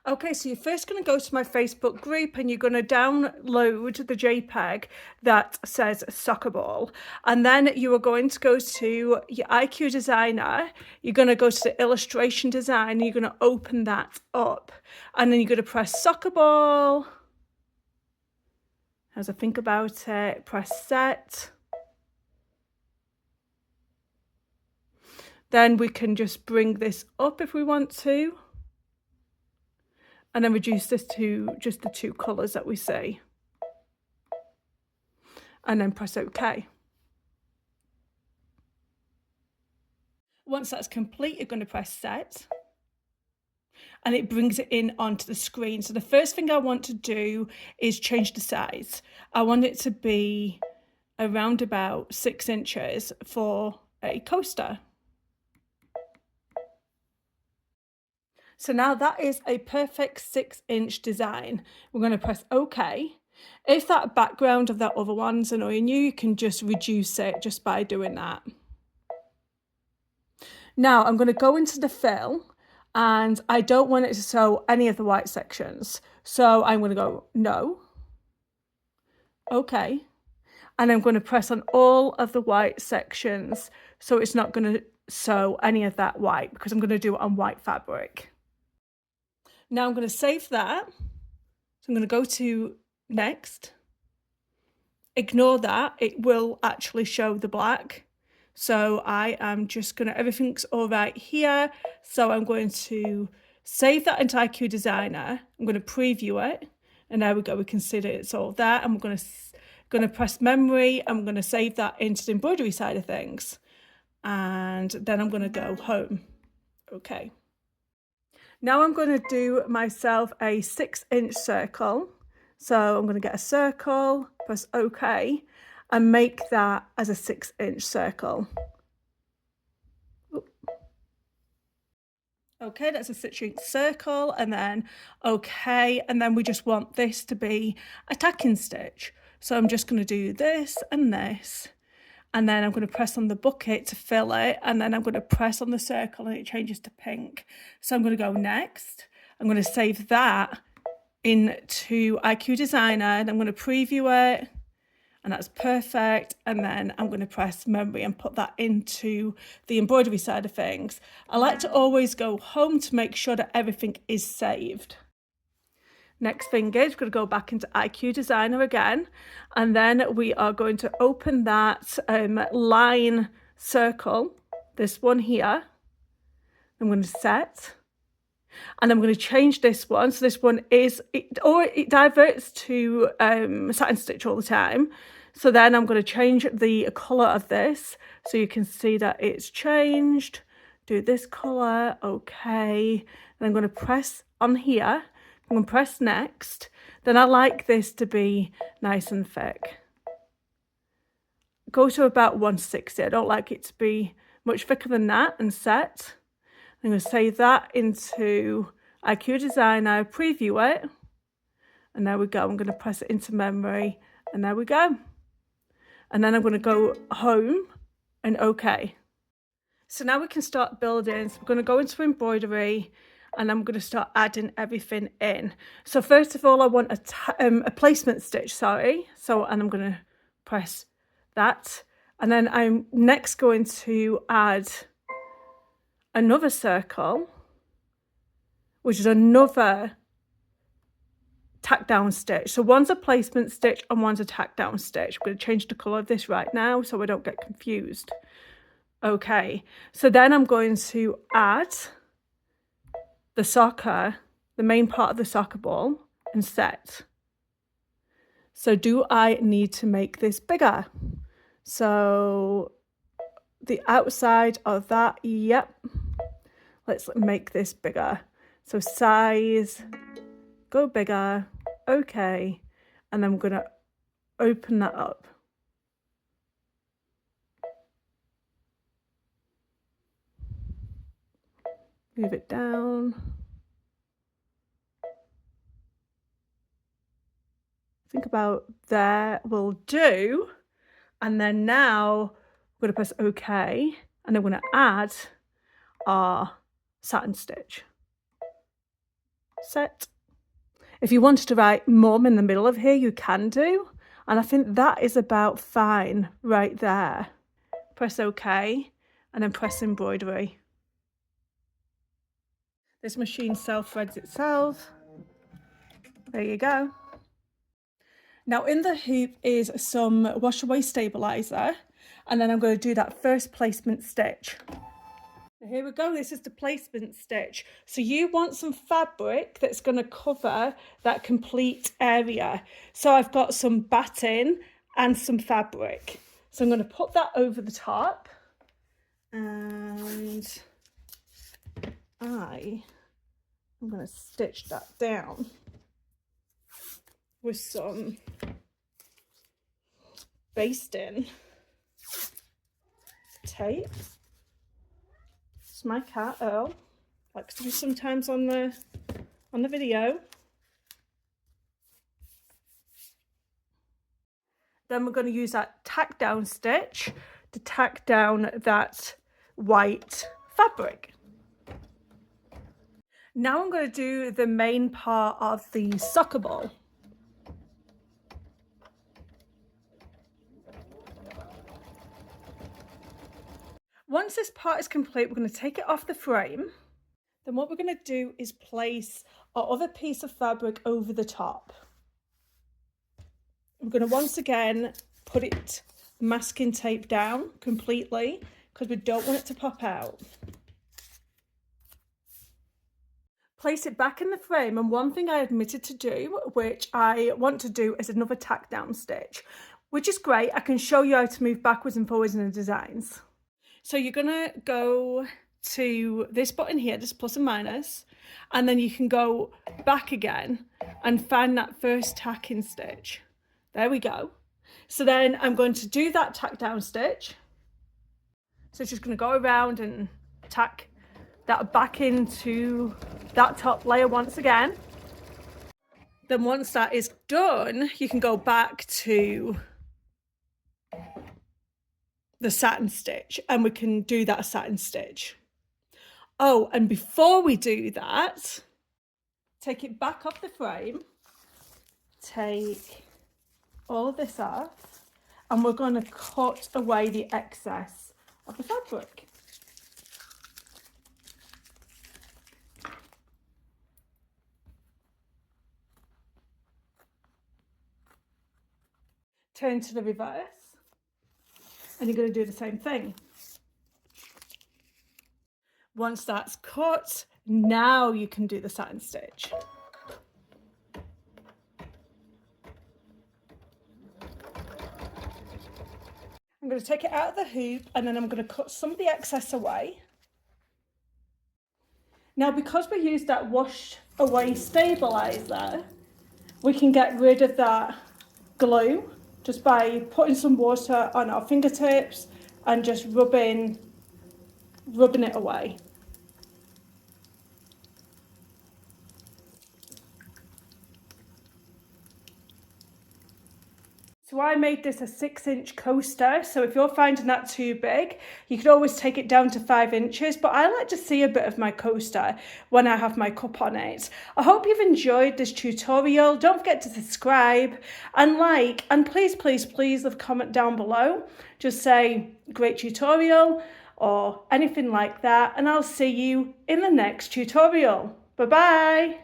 Okay, so you're first going to go to my Facebook group and you're going to download the JPEG that says soccer ball. And then you are going to go to your IQ designer. You're going to go to the illustration design and you're going to open that up. And then you're going to press soccer ball. As I think about it, press set. Then we can just bring this up if we want to. And then reduce this to just the two colours that we see. And then press OK. Once that's complete, you're going to press set. And it brings it in onto the screen. So the first thing I want to do is change the size. I want it to be around about 6 inches for a coaster. So now that is a perfect 6-inch design. We're going to press OK. If that background of that other one's annoying you, you can just reduce it just by doing that. Now I'm going to go into the fill and I don't want it to show any of the white sections. So I'm going to go no. OK. And I'm going to press on all of the white sections so it's not going to show any of that white because I'm going to do it on white fabric. Now I'm going to save that. So I'm going to go to next. Ignore that. It will actually show the black. So I am just going to, everything's all right here. So I'm going to save that into IQ Designer. I'm going to preview it. And there we go. We can see that it's all there. And we're going to press memory. I'm going to save that into the embroidery side of things. And then I'm going to go home. Okay. Now I'm going to do myself a 6-inch circle. So I'm going to get a circle, press OK, and make that as a 6-inch circle. Okay, that's a 6-inch circle, and then OK, and then we just want this to be a tacking stitch. So I'm just going to do this and this. And then I'm going to press on the bucket to fill it. And then I'm going to press on the circle and it changes to pink. So I'm going to go next. I'm going to save that into IQ Designer and I'm going to preview it. And that's perfect. And then I'm going to press memory and put that into the embroidery side of things. I like to always go home to make sure that everything is saved. Next thing is, we're going to go back into IQ Designer again, and then we are going to open that line circle, this one here. I'm going to set, and I'm going to change this one. So this one is, it diverts to satin stitch all the time. So then I'm going to change the colour of this, so you can see that it's changed. Do this colour, okay. And I'm going to press on here. I'm going to press next. Then I like this to be nice and thick. Go to about 160. I don't like it to be much thicker than that, and set. I'm going to save that into IQ Designer, preview it. And there we go. I'm going to press it into memory. And there we go. And then I'm going to go home and OK. So now we can start building. So we're going to go into embroidery. And I'm going to start adding everything in. So first of all, I want a placement stitch, sorry. So, and I'm going to press that. And then I'm next going to add another circle, which is another tack-down stitch. So one's a placement stitch and one's a tack-down stitch. I'm going to change the colour of this right now so I don't get confused. Okay, so then I'm going to add the soccer, the main part of the soccer ball, and set. So do I need to make this bigger? So the outside of that, yep. Let's make this bigger. So size, go bigger, okay. And I'm going to open that up. Move it down. Think about there will do. And then now we're going to press OK. And then we're going to add our satin stitch. set. If you wanted to write mum in the middle of here, you can do. And I think that is about fine right there. Press OK and then press embroidery. This machine self-threads itself. There you go. Now in the hoop is some wash away stabilizer, and then I'm going to do that first placement stitch. Here we go, this is the placement stitch. So you want some fabric that's going to cover that complete area. So I've got some batting and some fabric. So I'm going to put that over the top, and I'm going to stitch that down with some basting tape. It's my cat Earl, likes to do sometimes on the video. Then we're going to use that tack down stitch to tack down that white fabric. Now I'm going to do the main part of the soccer ball. Once this part is complete, we're going to take it off the frame. Then what we're going to do is place our other piece of fabric over the top. We're going to once again put it masking tape down completely because we don't want it to pop out. Place it back in the frame, and one thing I omitted to do, which I want to do, is another tack down stitch, which is great. I can show you how to move backwards and forwards in the designs. So you're going to go to this button here, this plus and minus, and then you can go back again and find that first tacking stitch. There we go. So then I'm going to do that tack down stitch. So it's just going to go around and tack that back into that top layer once again. Then once that is done, you can go back to the satin stitch and we can do that satin stitch. Oh, and before we do that, take it back off the frame, take all of this off, and we're going to cut away the excess of the fabric. Turn to the reverse, and you're going to do the same thing. Once that's cut, now you can do the satin stitch. I'm going to take it out of the hoop, and then I'm going to cut some of the excess away. Now, because we used that wash away stabilizer, we can get rid of that glue just by putting some water on our fingertips and just rubbing it away. So I made this a 6-inch coaster, so if you're finding that too big, you could always take it down to 5 inches, but I like to see a bit of my coaster when I have my cup on it. I hope you've enjoyed this tutorial. Don't forget to subscribe and like, and please, please, please leave a comment down below. Just say, great tutorial, or anything like that, and I'll see you in the next tutorial. Bye-bye.